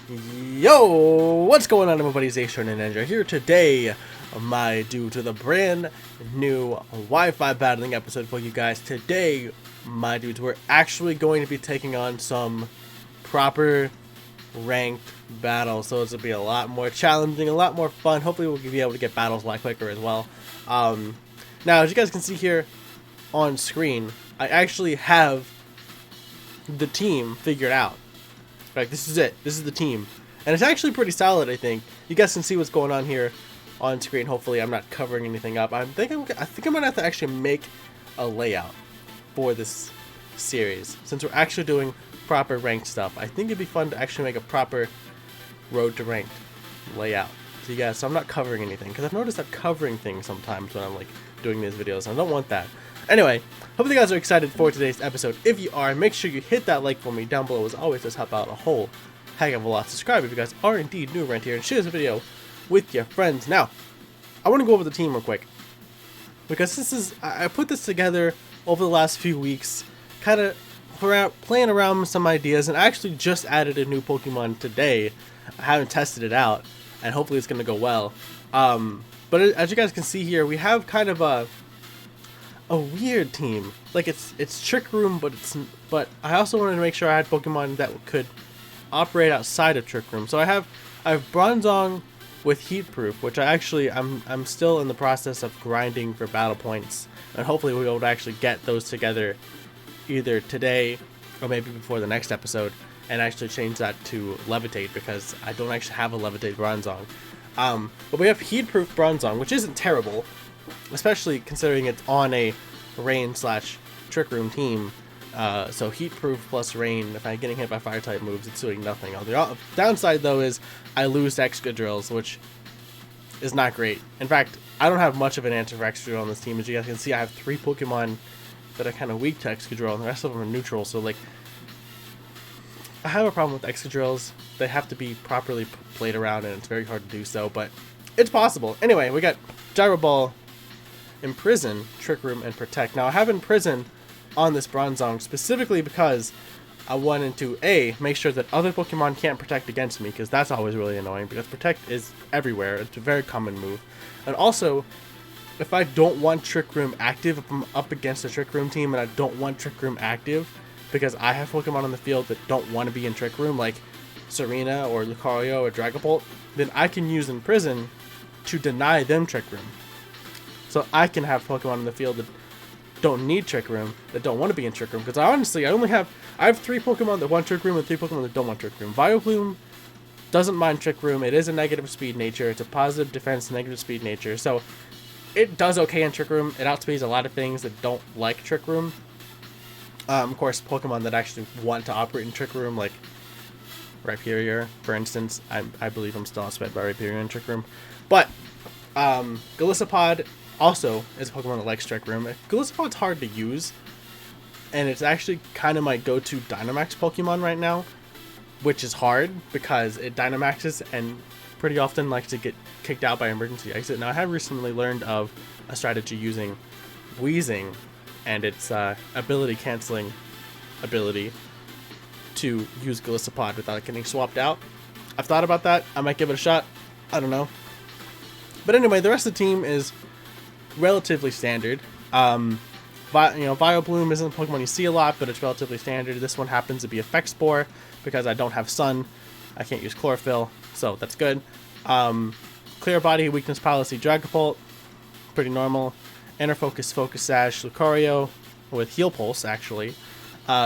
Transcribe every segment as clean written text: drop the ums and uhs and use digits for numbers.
Yo, what's going on, everybody? Zation and Ninja here today, due to the brand new Wi-Fi battling episode for you guys. Today, my dudes, we're actually going to be taking on some proper ranked battles, so it's gonna be a lot more challenging, a lot more fun. Hopefully, we'll be able to get battles a lot quicker as well. Now, as you guys can see here on screen, I actually have the team figured out. Like, this is it. This is the team. And it's actually pretty solid, I think. You guys can see what's going on here on screen. Hopefully, I'm not covering anything up. I think I'm gonna have to actually make a layout for this series. Since we're actually doing proper ranked stuff, I think it'd be fun to actually make a proper road to ranked layout. So I'm not covering anything, because I've noticed that covering things sometimes when I'm like doing these videos, and I don't want that. Anyway, hope you guys are excited for today's episode. If you are, make sure you hit that like for me down below. As always, does help out a whole heck of a lot. Subscribe if you guys are indeed new around here, and share this video with your friends. Now, I want to go over the team real quick, because I put this together over the last few weeks, kind of playing around with some ideas, and I actually just added a new Pokemon today. I haven't tested it out, and hopefully it's going to go well. But as you guys can see here, we have kind of a weird team. Like, it's Trick Room, but I also wanted to make sure I had Pokemon that could operate outside of Trick Room. So I have Bronzong with Heat Proof, which I'm still in the process of grinding for battle points, and hopefully we'll be able to actually get those together either today or maybe before the next episode, and actually change that to Levitate, because I don't actually have a Levitate Bronzong. But we have Heat Proof Bronzong, which isn't terrible, especially considering it's on a rain/trick room team. So heat proof plus rain, if I'm getting hit by fire type moves, it's doing nothing. The downside though is I lose to Excadrills, which is not great. In fact, I don't have much of an answer for Excadrill on this team. As you guys can see, I have 3 Pokemon that are kind of weak to Excadrill, and the rest of them are neutral. So like, I have a problem with Excadrills. They have to be properly played around, and it's very hard to do so, but it's possible. Anyway, we got Gyro Ball, Imprison, Trick Room, and Protect. Now, I have Imprison on this Bronzong specifically because I wanted to, make sure that other Pokemon can't protect against me, because that's always really annoying, because Protect is everywhere. It's a very common move. And also, if I don't want Trick Room active, if I'm up against a Trick Room team and I don't want Trick Room active, because I have Pokemon on the field that don't want to be in Trick Room, like Serena or Lucario or Dragapult, then I can use Imprison to deny them Trick Room. So I can have Pokemon in the field that don't need Trick Room, that don't want to be in Trick Room. Because I have 3 Pokemon that want Trick Room and 3 Pokemon that don't want Trick Room. Vileplume doesn't mind Trick Room. It is a negative speed nature. It's a positive defense, negative speed nature. So it does okay in Trick Room. It outspeeds a lot of things that don't like Trick Room. Of course, Pokemon that actually want to operate in Trick Room, like Rhyperior, for instance. I believe I'm still outsped by Rhyperior in Trick Room. But Golisopod also is a Pokemon that likes Trick Room. Golisopod's hard to use, and it's actually kind of my go-to Dynamax Pokemon right now, which is hard because it Dynamaxes and pretty often likes to get kicked out by emergency exit. Now, I have recently learned of a strategy using Wheezing and its ability canceling ability to use Golisopod without it getting swapped out. I've thought about that. I might give it a shot. I don't know. But anyway, the rest of the team is relatively standard. Vileplume isn't a Pokemon you see a lot, but it's relatively standard. This one happens to be Effect Spore because I don't have Sun. I can't use Chlorophyll, so that's good. Clear Body, Weakness Policy, Dragapult, pretty normal. Inner Focus, Focus Sash, Lucario with Heal Pulse, actually.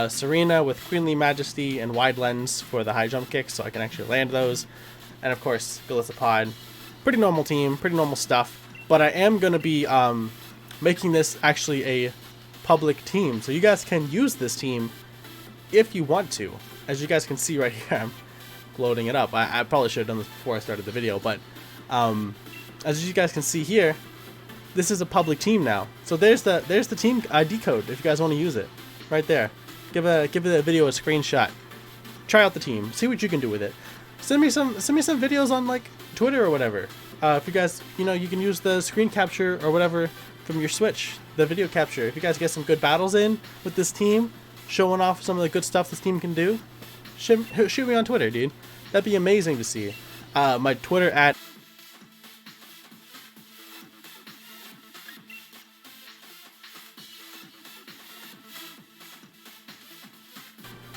Serena with Queenly Majesty and Wide Lens for the high jump kicks, so I can actually land those. And of course, Golisopod. Pretty normal team, pretty normal stuff. But I am going to be making this actually a public team, so you guys can use this team if you want to. As you guys can see right here, I'm loading it up. I probably should have done this before I started the video, but as you guys can see here, this is a public team now. So there's the team ID code if you guys want to use it, right there. Give the video a screenshot. Try out the team. See what you can do with it. Send me some videos on like Twitter or whatever. If you guys, you can use the screen capture or whatever from your Switch, the video capture. If you guys get some good battles in with this team, showing off some of the good stuff this team can do, shoot me on Twitter, dude. That'd be amazing to see. My Twitter at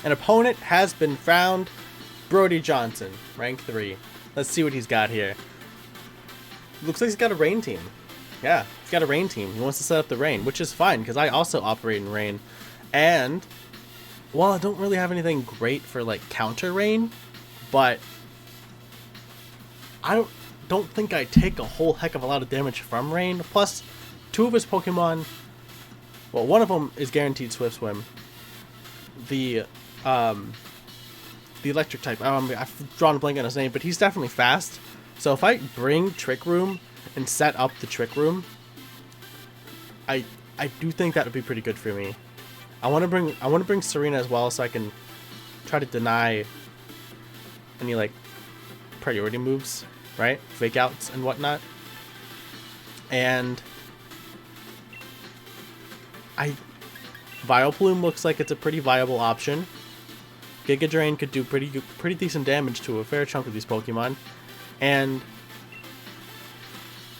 an opponent has been found. Brody Johnson, rank 3. Let's see what he's got here. Looks like he's got a rain team. Yeah, he's got a rain team. He wants to set up the rain, which is fine because I also operate in rain. And while I don't really have anything great for like counter rain, but I don't think I take a whole heck of a lot of damage from rain. Plus, 2 of his Pokemon, well, one of them is guaranteed Swift Swim. The electric type, I've drawn a blank on his name, but he's definitely fast. So if I bring Trick Room and set up the Trick Room, I do think that would be pretty good for me. I want to bring Serena as well, so I can try to deny any like priority moves, right? Fake outs and whatnot. And Vileplume looks like it's a pretty viable option. Giga Drain could do pretty decent damage to a fair chunk of these Pokemon. And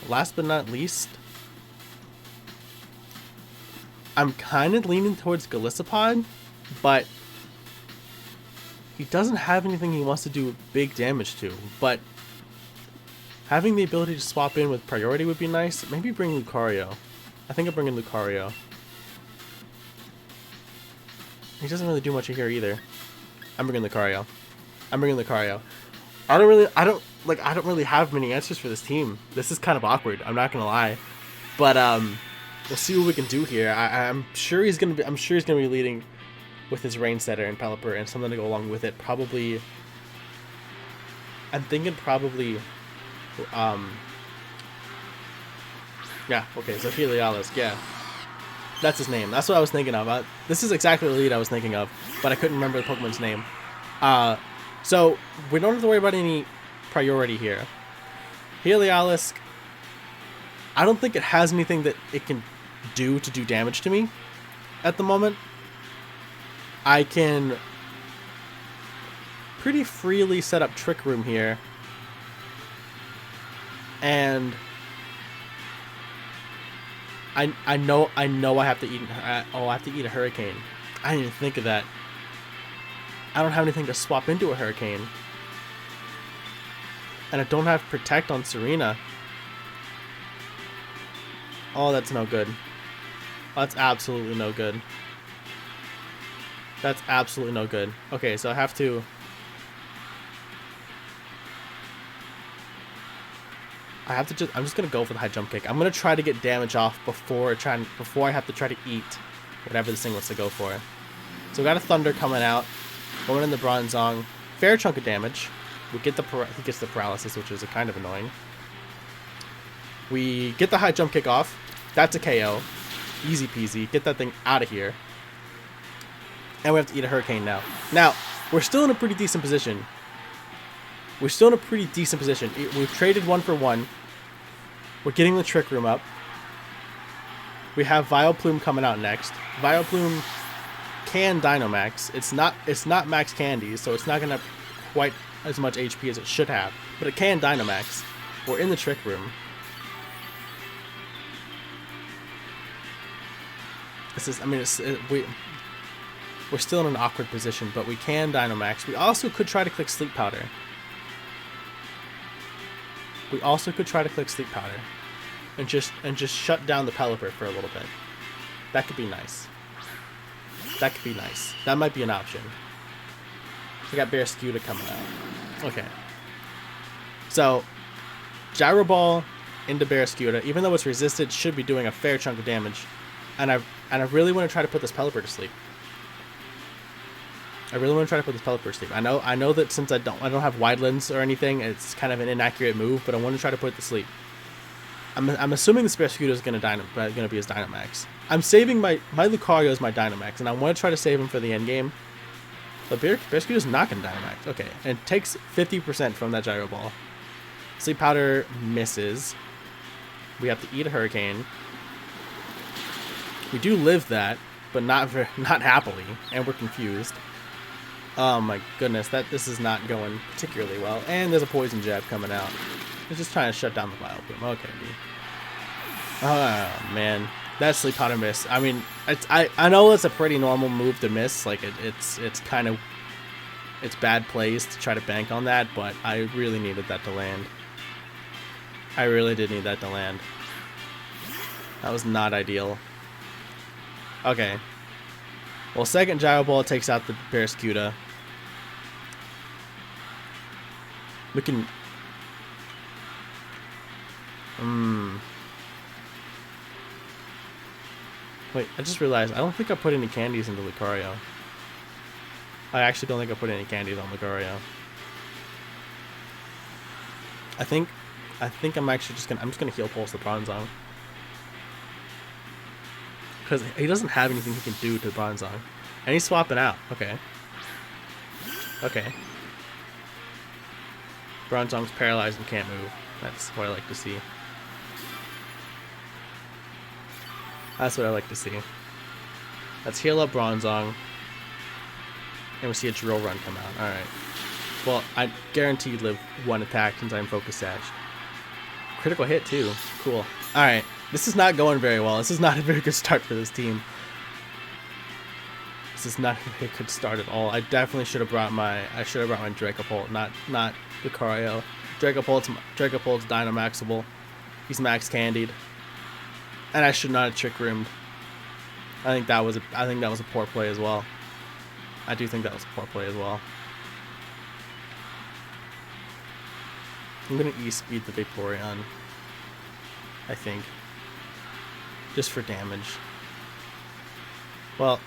last but not least, I'm kind of leaning towards Golisopod, but he doesn't have anything he wants to do big damage to. But having the ability to swap in with priority would be nice. Maybe bring Lucario. I think I'm bringing Lucario. He doesn't really do much here either. I'm bringing Lucario. I don't really have many answers for this team. This is kind of awkward. I'm not gonna lie, but we'll see what we can do here. I'm sure he's gonna be leading with his Rain Setter and Pelipper and something to go along with it. Probably. I'm thinking probably. Yeah. Okay. So Heliolisk. Yeah. That's his name. That's what I was thinking of. This is exactly the lead I was thinking of, but I couldn't remember the Pokemon's name. So we don't have to worry about any priority here. Heliolisk, I don't think it has anything that it can do to do damage to me at the moment. I can pretty freely set up Trick Room here. And I know I have to eat. I have to eat a Hurricane. I didn't even think of that. I don't have anything to swap into a Hurricane, and I don't have Protect on Serena. Oh, that's no good. That's absolutely no good. That's absolutely no good. Okay, so I have to. I'm just gonna go for the high jump kick. I'm gonna try to get damage off before I have to try to eat whatever this thing wants to go for. So we got a Thunder coming out, going in the Bronzong, fair chunk of damage. He gets the paralysis, which is kind of annoying. We get the high jump kick off. That's a KO, easy peasy. Get that thing out of here. And we have to eat a Hurricane now. Now we're still in a pretty decent position. We've traded 1 for 1. We're getting the Trick Room up. We have Vileplume coming out next. Vileplume can Dynamax. It's not max candy, so it's not gonna have quite as much HP as it should have, but it can Dynamax. We're in the Trick Room. We're still in an awkward position, but we can Dynamax. We also could try to click Sleep Powder. And just shut down the Pelipper for a little bit. That could be nice. That might be an option. We got Barrascuda coming out. Okay. So, Gyro Ball into Barrascuda, even though it's resisted, should be doing a fair chunk of damage. And I really want to try to put this Pelipper to sleep. I know that since I don't have Wide Lens or anything, it's kind of an inaccurate move, but I want to try to put it to sleep. I'm assuming this Barrascuda is going to be his Dynamax. I'm saving my Lucario as my Dynamax, and I want to try to save him for the end game. But Barrascuda is not going to Dynamax. Okay, and it takes 50% from that Gyro Ball. Sleep Powder misses. We have to eat a Hurricane. We do live that, but not happily, and we're confused. Oh my goodness, this is not going particularly well. And there's a poison jab coming out. It's just trying to shut down the Vileplume. Okay, B. Oh man, that sleep powder miss. I mean, I know it's a pretty normal move to miss. Like it's kind of it's bad plays to try to bank on that, but I really needed that to land. I really did need that to land. That was not ideal. Okay. Well, second Gyro Ball takes out the Barraskewda. We can... Wait, I just realized I don't think I put any candies into Lucario. I actually don't think I put any candies on Lucario. I think I'm actually just gonna heal pulse the Bronzong. Because he doesn't have anything he can do to Bronzong. And he's swapping out. Okay. Okay. Bronzong's paralyzed and can't move. That's what I like to see. That's what I like to see. Let's heal up Bronzong. And we see a drill run come out. Alright. Well, I guarantee you live one attack since I'm Focus Sash. Critical hit too. Cool. Alright. This is not going very well. This is not a very good start for this team. This is not a very good start at all. I definitely should have brought my Dracopult, not Lucario. Dracopult's Dynamaxable. He's max candied. And I should not have Trick Roomed. I think that was a poor play as well. I do think that was a poor play as well. I'm gonna E-speed the Vaporeon. I think. Just for damage. Well,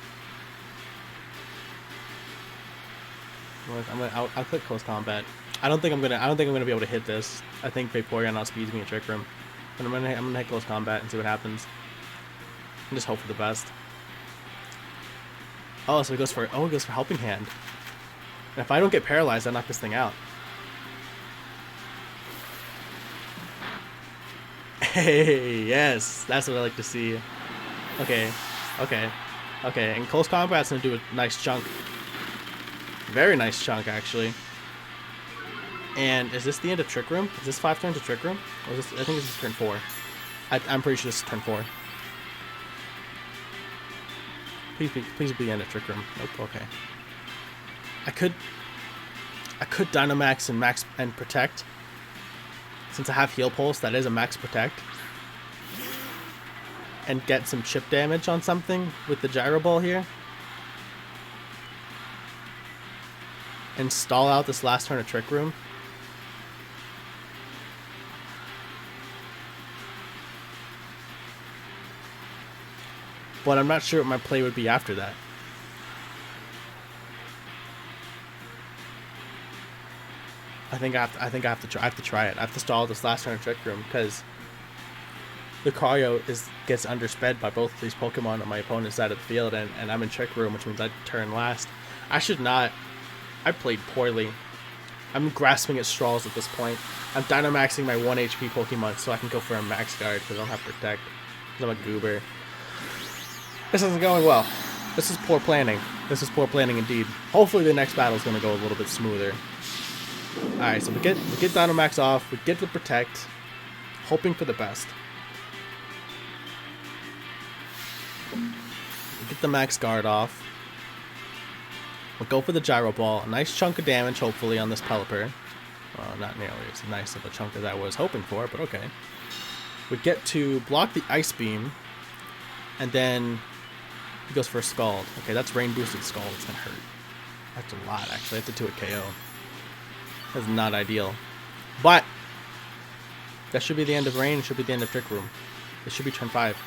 I'll click close combat. I don't think I'm gonna be able to hit this. I think Vaporeon outspeeds me in Trick Room. But I'm gonna hit close combat and see what happens. And just hope for the best. Oh, so he goes for Helping Hand. And if I don't get paralyzed, I knock this thing out. Hey, yes, that's what I like to see. Okay, okay, okay. And close combat's gonna do a nice chunk. Very nice chunk, actually. And is this the end of Trick Room? Is this 5 turns of Trick Room? Or is this, I think this is turn 4. I'm pretty sure this is turn 4. Please be the end of Trick Room. Nope. Okay. I could Dynamax and Max and Protect. Since I have Heal Pulse, that is a Max Protect. And get some chip damage on something with the Gyro Ball here. And stall out this last turn of Trick Room. But I'm not sure what my play would be after that. I think I have to try it. I have to stall this last turn of Trick Room because Lucario gets undersped by both of these Pokemon on my opponent's side of the field, and I'm in Trick Room, which means I turn last. I should not. I played poorly. I'm grasping at straws at this point. I'm Dynamaxing my 1 HP Pokemon so I can go for a Max Guard because I don't have Protect. Because I'm a goober. This isn't going well. This is poor planning. This is poor planning indeed. Hopefully the next battle is going to go a little bit smoother. Alright, so we get Dynamax off. We get the Protect. Hoping for the best. We get the Max Guard off. We'll go for the Gyro Ball. A nice chunk of damage, hopefully, on this Pelipper. Not nearly as nice of a chunk as I was hoping for, but okay. We get to block the Ice Beam. And then he goes for a Scald. Okay, that's Rain Boosted Scald. It's going to hurt. That's a lot, actually. I have to do a KO. That's not ideal. But that should be the end of Rain. It should be the end of Trick Room. It should be turn 5.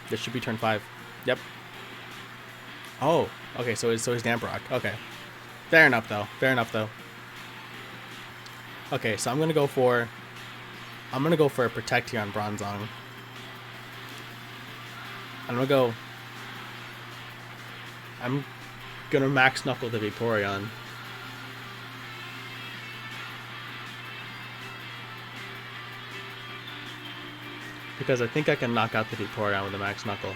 This should be turn 5. Yep. Oh, okay, so he's Damprock. Okay. Fair enough, though. Fair enough, though. Okay, so I'm gonna go for a Protect here on Bronzong. I'm gonna Max Knuckle the Vaporeon. Because I think I can knock out the Vaporeon with a Max Knuckle.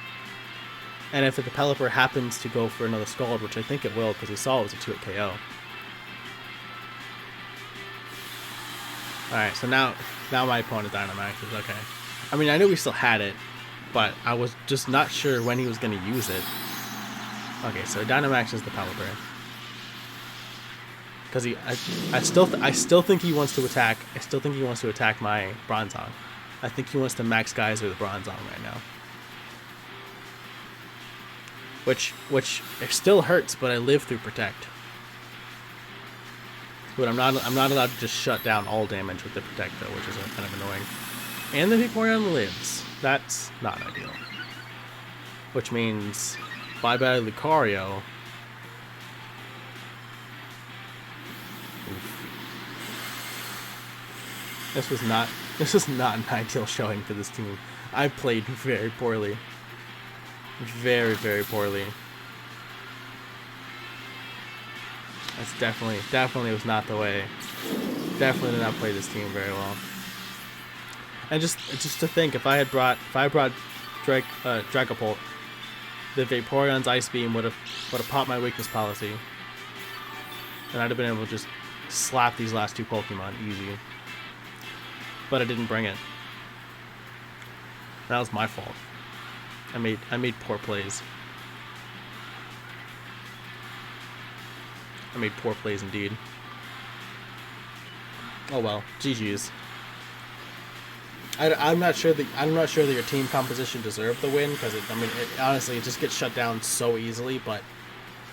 And if the Pelipper happens to go for another Scald, which I think it will, because we saw it was a 2-hit KO. Alright, so now my opponent Dynamaxes, okay. I mean, I knew we still had it, but I was just not sure when he was going to use it. Okay, so Dynamaxes the Pelipper. Because I still think he wants to attack. I still think he wants to attack my Bronzong. I think he wants to max Geyser the Bronzong right now. Which it still hurts, but I live through Protect. But I'm not allowed to just shut down all damage with the Protect though, which is kind of annoying. And the Vaporeon lives. That's not ideal. Which means bye-bye Lucario. This was not an ideal showing for this team. I played very poorly. Very, very poorly. That's definitely was not the way. Definitely did not play this team very well. And just to think, if I brought Dragapult, the Vaporeon's Ice Beam would have popped my weakness policy, and I'd have been able to just slap these last two Pokemon easy. But I didn't bring it. That was my fault. I made poor plays. I made poor plays indeed. Oh well, GG's. I'm not sure that your team composition deserved the win, because honestly it just gets shut down so easily. But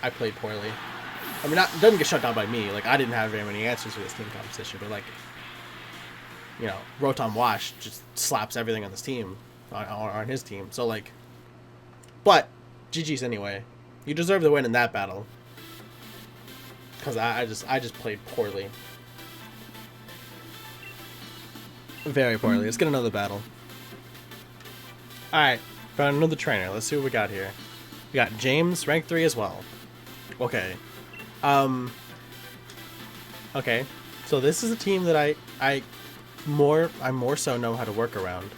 I played poorly. I mean, it doesn't get shut down by me. Like, I didn't have very many answers for this team composition, but like, you know, Rotom Wash just slaps everything on this team, on his team. So like, but GG's anyway. You deserve the win in that battle, because I just played poorly. Very poorly. Let's get another battle. Alright, found another trainer. Let's see what we got here. We got James, rank 3 as well. Okay. Okay. So this is a team that I more so know how to work around.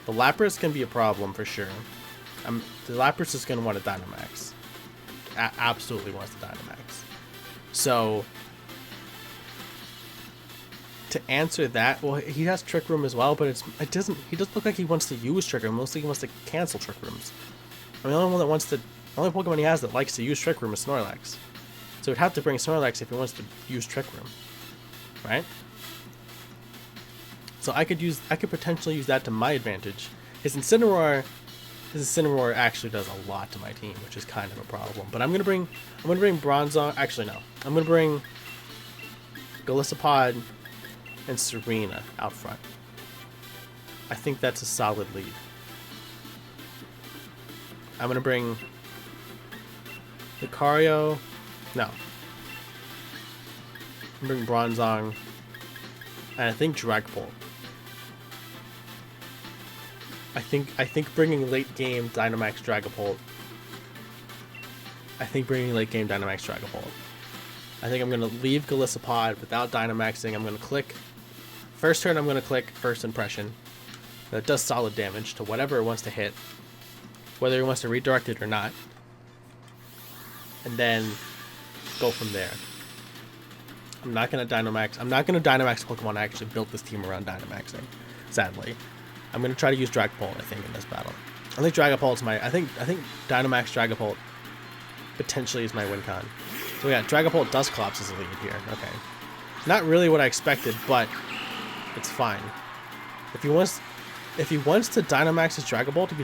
The Lapras can be a problem for sure. The Lapras is going to want a Dynamax. Absolutely wants the Dynamax. So to answer that, well, he has Trick Room as well, but he doesn't look like he wants to use Trick Room. Mostly he wants to cancel Trick Rooms. I mean, the only Pokemon he has that likes to use Trick Room is Snorlax. So he'd have to bring Snorlax if he wants to use Trick Room, right? So I could potentially use that to my advantage. His Incineroar actually does a lot to my team, which is kind of a problem. But I'm gonna bring Bronzong. Actually, no, I'm gonna bring Golisopod and Serena out front. I think that's a solid lead. I'm gonna bring Lucario. No. I'm gonna bring Bronzong, and I think Dragapult. I think bringing late game Dynamax Dragapult. I think I'm gonna leave Golisopod without Dynamaxing. I'm gonna click. First turn, I'm gonna click First Impression. That does solid damage to whatever it wants to hit, whether it wants to redirect it or not, and then go from there. I'm not gonna Dynamax Pokemon. I actually built this team around Dynamaxing, sadly. I'm gonna try to use Dragapult, I think, in this battle. I think Dragapult's I think Dynamax Dragapult potentially is my win con. So we got Dragapult Dusclops as a lead here. Okay. Not really what I expected, but it's fine. If he wants to Dynamax his Dragapult, he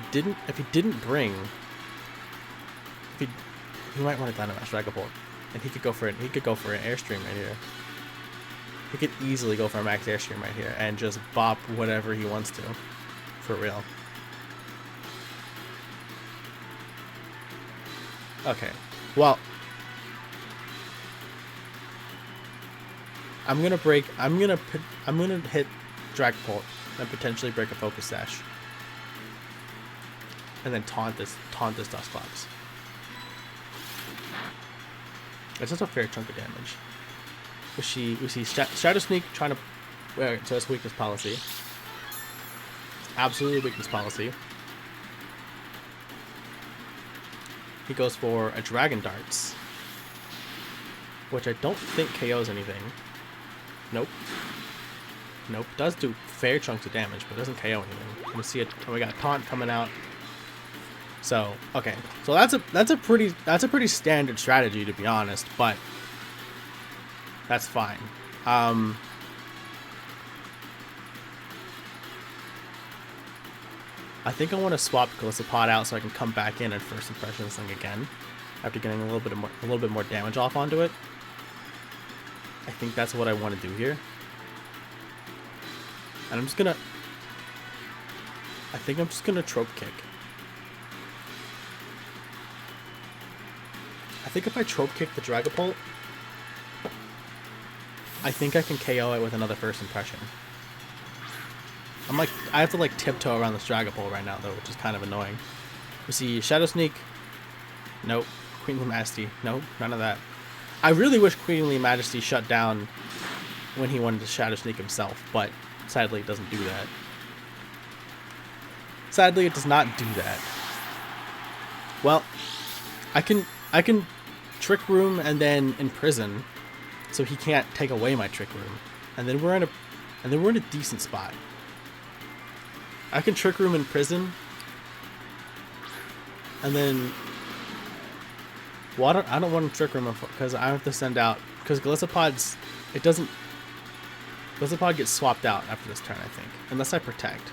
might want to Dynamax Dragapult. And he could go for it. He could go for an Airstream right here. He could easily go for a max Airstream right here and just bop whatever he wants to. For real. Okay. Well, I'm gonna hit Dragapult and potentially break a Focus Sash, and then taunt this Dusclops. That's just a fair chunk of damage. We see Shadow Sneak trying to. Wait, so that's weakness policy. Absolutely weakness policy. he goes for a Dragon Darts, which I don't think KOs anything. Nope. Nope. Does do fair chunks of damage, but doesn't KO anything. We see it. Oh, we got Taunt coming out. So okay. So that's a pretty standard strategy, to be honest, but that's fine. I think I want to swap Golisopod out so I can come back in and first impression this thing again after getting a little bit more damage off onto it. I think that's what I want to do here. And I think I'm just gonna Trope Kick. I think if I Trope Kick the Dragapult, I think I can KO it with another first impression. I have to like tiptoe around this Dragapult right now though, which is kind of annoying. We see Shadow Sneak. Nope. Queenly Majesty. Nope, none of that. I really wish Queenly Majesty shut down when he wanted to Shadow Sneak himself, but sadly it doesn't do that. Sadly it does not do that. Well, I can Trick Room and then Imprison, so he can't take away my Trick Room. And then we're in a decent spot. I can Trick Room Imprison, and then well, I don't want to Trick Room because I have to send out, because Golisopod gets swapped out after this turn, I think, unless I Protect.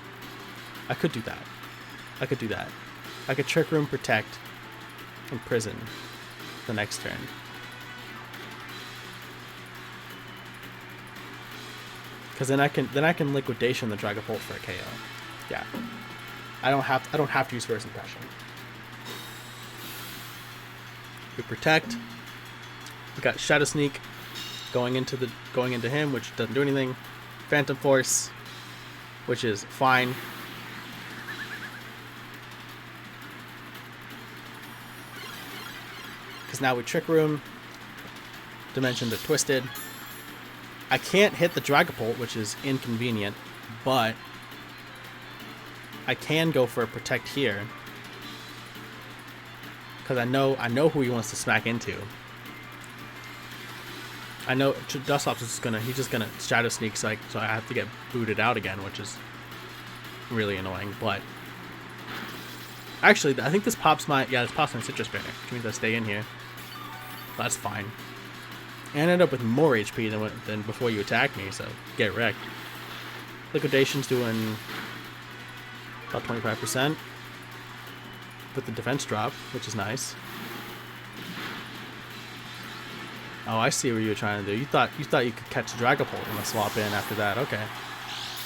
I could do that. I could Trick Room, Protect, Imprison the next turn. Because then I can Liquidation the Dragapult for a KO. Yeah, I don't have to use first impression. We Protect. We got Shadow Sneak going into him, which doesn't do anything. Phantom Force, which is fine. Because now we Trick Room. Dimensions are twisted. I can't hit the Dragapult, which is inconvenient, but I can go for a Protect here. Because I know who he wants to smack into. I know Dusclops is he's just gonna Shadow Sneak, so I have to get booted out again, which is really annoying. But actually, I think this pops my Citrus Berry, which means I stay in here. That's fine. And I end up with more HP than before you attack me, so get wrecked. Liquidation's doing about 25% with the defense drop, which is nice. Oh, I see what you were trying to do. You thought you could catch the Dragapult and swap in after that. Okay,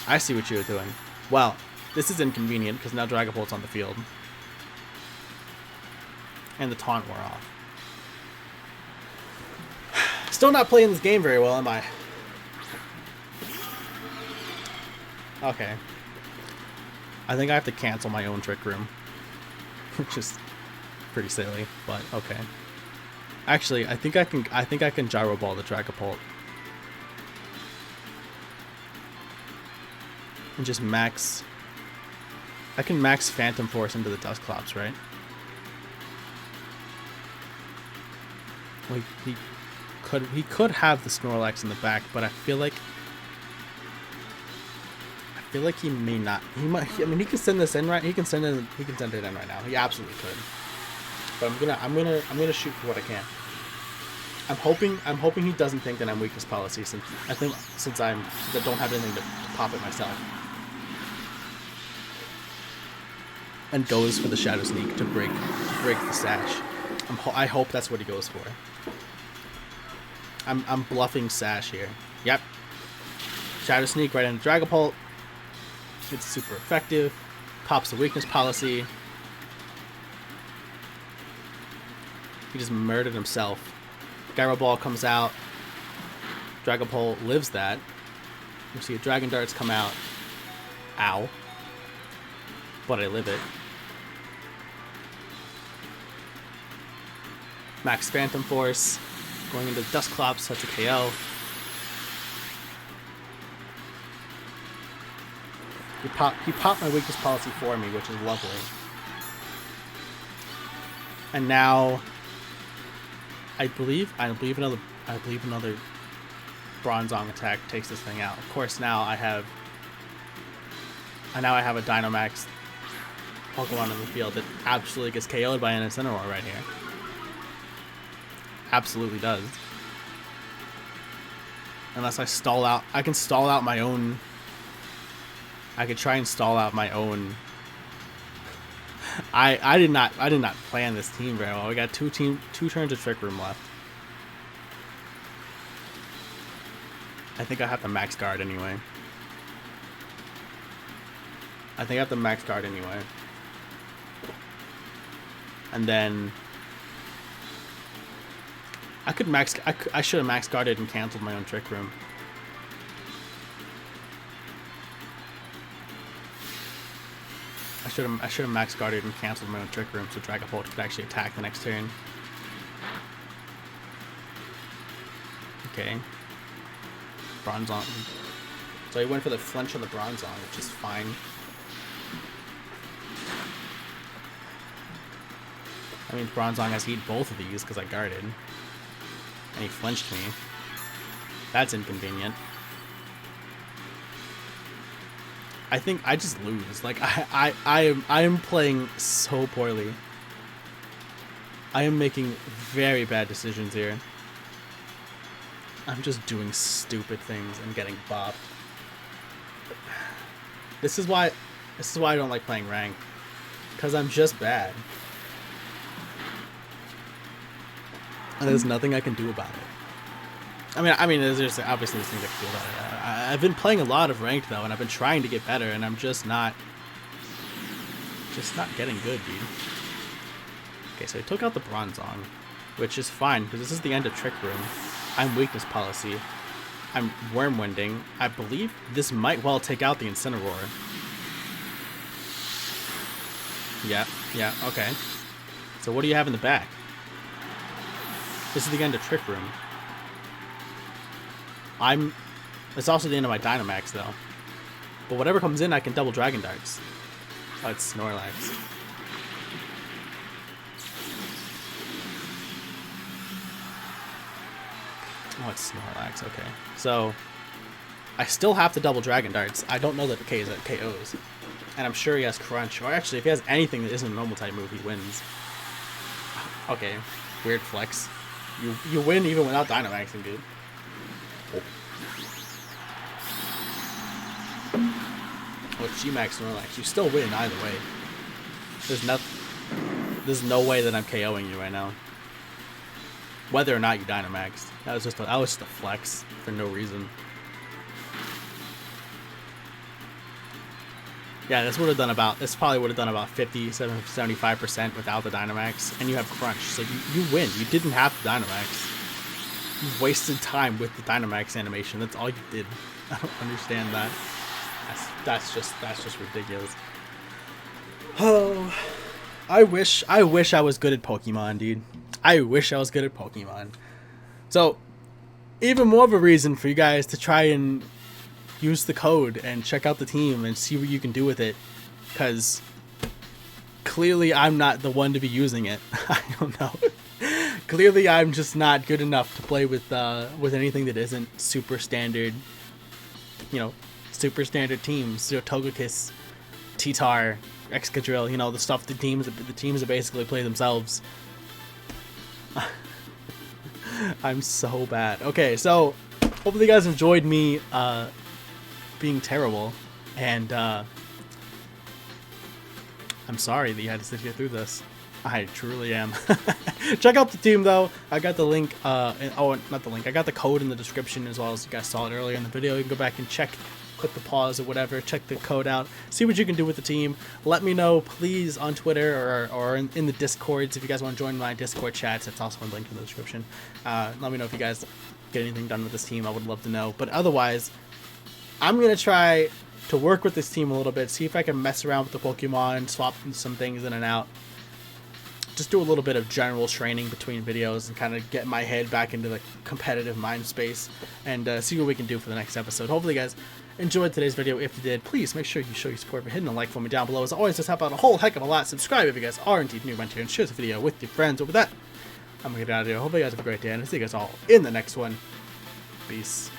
I see what you were doing. Well, this is inconvenient because now Dragapult's on the field, and the taunt wore off. Still not playing this game very well, am I? Okay. I think I have to cancel my own Trick Room, which is pretty silly, but okay. Actually, I think I can Gyro Ball the Dragapult and just max. I can max Phantom Force into the Dusclops, right? Well, he could have the Snorlax in the back, but I feel like he may not. He might. I mean, he can send this in right. He can send it in right now. He absolutely could. But I'm gonna shoot for what I can. I'm hoping he doesn't think that I'm weakness policy, since I don't have anything to pop it myself. And goes for the Shadow Sneak to break the Sash. I hope that's what he goes for. I'm bluffing Sash here. Yep. Shadow Sneak right into Dragapult. It's super effective. Pops the weakness policy. He just murdered himself. Gyro Ball comes out. Dragapult lives that. You see Dragon Darts come out. Ow. But I live it. Max Phantom Force. Going into Dusclops, such a KO. He popped my weakness policy for me, which is lovely. And now I believe another Bronzong attack takes this thing out. Of course, now I have a Dynamax Pokemon in the field that absolutely gets KO'd by an Incineroar right here. Absolutely does. Unless I stall out, I can stall out my own. I could try and stall out my own. I did not plan this team very well. We got two turns of Trick Room left. I think I have to max guard anyway. And then I could max. I should have max guarded and canceled my own Trick Room. I should have max guarded and canceled my own Trick Room so Dragapult could actually attack the next turn. Okay. Bronzong. So he went for the flinch on the Bronzong, which is fine. I mean, Bronzong has to eat both of these because I guarded. And he flinched me. That's inconvenient. I think I just lose. Like, I am playing so poorly. I am making very bad decisions here. I'm just doing stupid things and getting bopped. This is why I don't like playing ranked. Because I'm just bad. And there's nothing I can do about it. I mean, there's obviously there's things I can do about it. I've been playing a lot of ranked though, and I've been trying to get better, and I'm just not getting good, dude. Okay, so he took out the Bronzong, which is fine because this is the end of Trick Room. I'm Weakness Policy. I'm Wormwinding. I believe this might well take out the Incineroar. Yeah, okay. So what do you have in the back? This is the end of Trick Room. It's also the end of my Dynamax, though. But whatever comes in, I can double Dragon Darts. Oh, it's Snorlax. Oh, it's Snorlax, okay. So, I still have to double Dragon Darts. I don't know that it KOs. And I'm sure he has Crunch. Or actually, if he has anything that isn't a normal type move, he wins. Okay, weird flex. You win even without Dynamaxing, dude. Oh, it's G-Max Snorlax. You still win either way. There's no way that I'm KOing you right now. Whether or not you Dynamaxed. That was just a flex for no reason. Yeah, this probably would have done about 50-75% without the Dynamax, and you have Crunch, so you win. You didn't have the Dynamax. You wasted time with the Dynamax animation. That's all you did. I don't understand that. That's just ridiculous. Oh, I wish I was good at Pokemon, dude. I wish I was good at Pokemon. So, even more of a reason for you guys to try and use the code and check out the team and see what you can do with it, because clearly I'm not the one to be using it. I don't know. Clearly I'm just not good enough to play with anything that isn't super standard, super standard teams. Togekiss, T-Tar, Excadrill, the stuff the teams are basically play themselves. I'm so bad. Okay, so hopefully you guys enjoyed me being terrible, and I'm sorry that you had to sit here through this. I truly am. Check out the team though. I got the link, not the link. I got the code in the description as well, as you guys saw it earlier in the video. You can go back and check, click the pause or whatever, check the code out, see what you can do with the team. Let me know, please, on Twitter or in the Discords if you guys want to join my Discord chats. It's also linked in the description. Let me know if you guys get anything done with this team. I would love to know. But otherwise, I'm going to try to work with this team a little bit, see if I can mess around with the Pokemon, swap some things in and out. Just do a little bit of general training between videos and kind of get my head back into the competitive mind space and see what we can do for the next episode. Hopefully you guys enjoyed today's video. If you did, please make sure you show your support by hitting the like for me down below. As always, this helps out a whole heck of a lot. Subscribe if you guys are indeed new around here, and share this video with your friends. Over that, I'm gonna get out of here. Hope you guys have a great day, and I'll see you guys all in the next one. Peace.